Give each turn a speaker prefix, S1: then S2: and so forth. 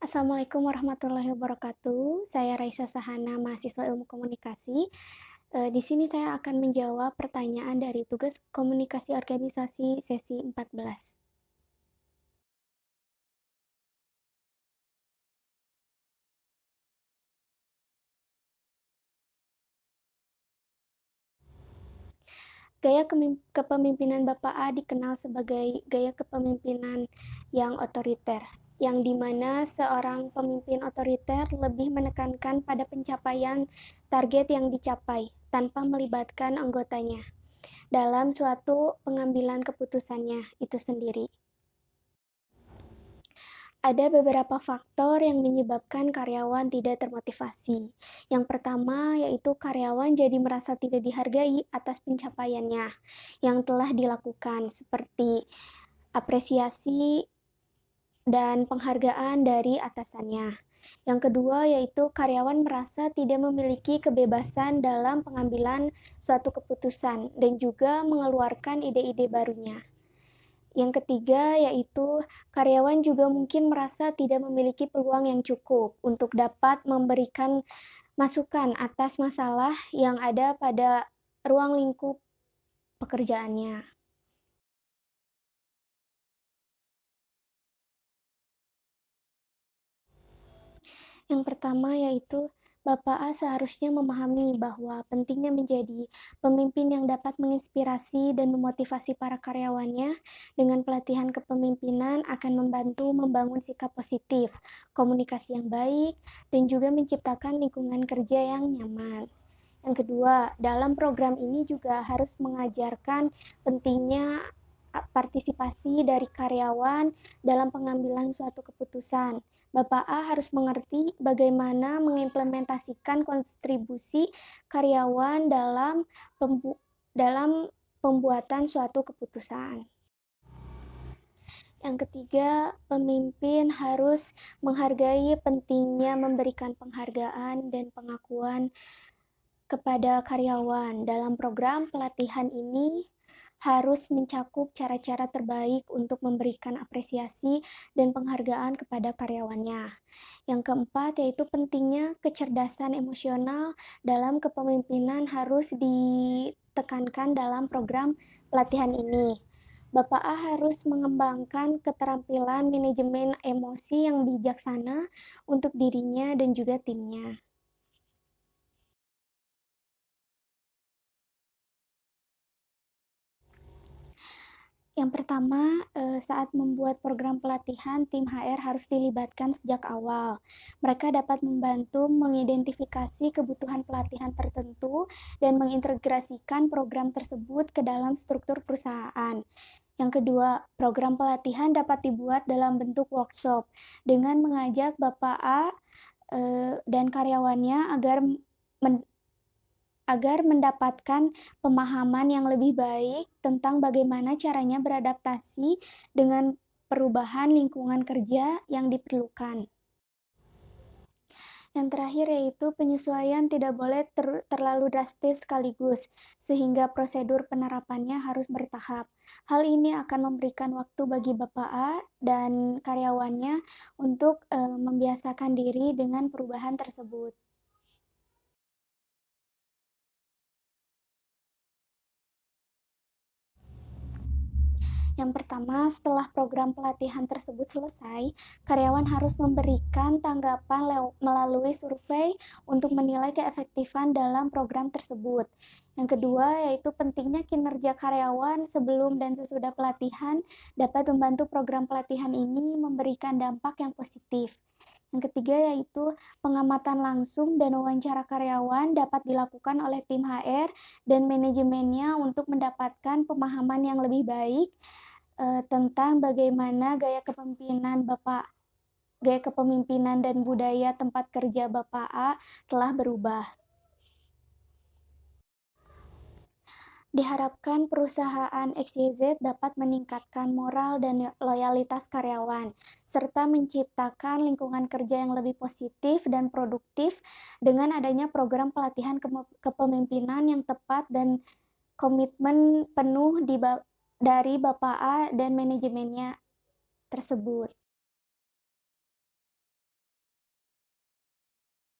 S1: Assalamualaikum warahmatullahi wabarakatuh. Saya Raisa Sahana, mahasiswa Ilmu Komunikasi. Di sini saya akan menjawab pertanyaan dari tugas komunikasi organisasi sesi 14. Gaya kepemimpinan Bapak A dikenal sebagai gaya kepemimpinan yang otoriter, yang dimana seorang pemimpin otoriter lebih menekankan pada pencapaian target yang dicapai tanpa melibatkan anggotanya dalam suatu pengambilan keputusannya itu sendiri. Ada beberapa faktor yang menyebabkan karyawan tidak termotivasi. Yang pertama yaitu karyawan jadi merasa tidak dihargai atas pencapaiannya yang telah dilakukan, seperti apresiasi dan penghargaan dari atasannya. Yang kedua yaitu karyawan merasa tidak memiliki kebebasan dalam pengambilan suatu keputusan dan juga mengeluarkan ide-ide barunya. Yang ketiga yaitu karyawan juga mungkin merasa tidak memiliki peluang yang cukup untuk dapat memberikan masukan atas masalah yang ada pada ruang lingkup pekerjaannya. Yang pertama yaitu Bapak A seharusnya memahami bahwa pentingnya menjadi pemimpin yang dapat menginspirasi dan memotivasi para karyawannya. Dengan pelatihan kepemimpinan akan membantu membangun sikap positif, komunikasi yang baik, dan juga menciptakan lingkungan kerja yang nyaman. Yang kedua, dalam program ini juga harus mengajarkan pentingnya partisipasi dari karyawan dalam pengambilan suatu keputusan. Bapak A harus mengerti bagaimana mengimplementasikan kontribusi karyawan dalam pembuatan suatu keputusan. Yang ketiga, pemimpin harus menghargai pentingnya memberikan penghargaan dan pengakuan kepada karyawan. Dalam program pelatihan ini harus mencakup cara-cara terbaik untuk memberikan apresiasi dan penghargaan kepada karyawannya. Yang keempat yaitu pentingnya kecerdasan emosional dalam kepemimpinan harus ditekankan dalam program pelatihan ini. Bapak A harus mengembangkan keterampilan manajemen emosi yang bijaksana untuk dirinya dan juga timnya. Yang pertama, saat membuat program pelatihan, tim HR harus dilibatkan sejak awal. Mereka dapat membantu mengidentifikasi kebutuhan pelatihan tertentu dan mengintegrasikan program tersebut ke dalam struktur perusahaan. Yang kedua, program pelatihan dapat dibuat dalam bentuk workshop dengan mengajak Bapak A dan karyawannya agar mendapatkan pemahaman yang lebih baik tentang bagaimana caranya beradaptasi dengan perubahan lingkungan kerja yang diperlukan. Yang terakhir yaitu penyesuaian tidak boleh terlalu drastis sekaligus, sehingga prosedur penerapannya harus bertahap. Hal ini akan memberikan waktu bagi Bapak A dan karyawannya untuk membiasakan diri dengan perubahan tersebut. Yang pertama, setelah program pelatihan tersebut selesai, karyawan harus memberikan tanggapan melalui survei untuk menilai keefektifan dalam program tersebut. Yang kedua, yaitu pentingnya kinerja karyawan sebelum dan sesudah pelatihan dapat membantu program pelatihan ini memberikan dampak yang positif. Yang ketiga yaitu pengamatan langsung dan wawancara karyawan dapat dilakukan oleh tim HR dan manajemennya untuk mendapatkan pemahaman yang lebih baik tentang bagaimana gaya kepemimpinan dan budaya tempat kerja Bapak A telah berubah. Diharapkan perusahaan XYZ dapat meningkatkan moral dan loyalitas karyawan, serta menciptakan lingkungan kerja yang lebih positif dan produktif dengan adanya program pelatihan kepemimpinan yang tepat dan komitmen penuh dari Bapak A dan manajemennya tersebut.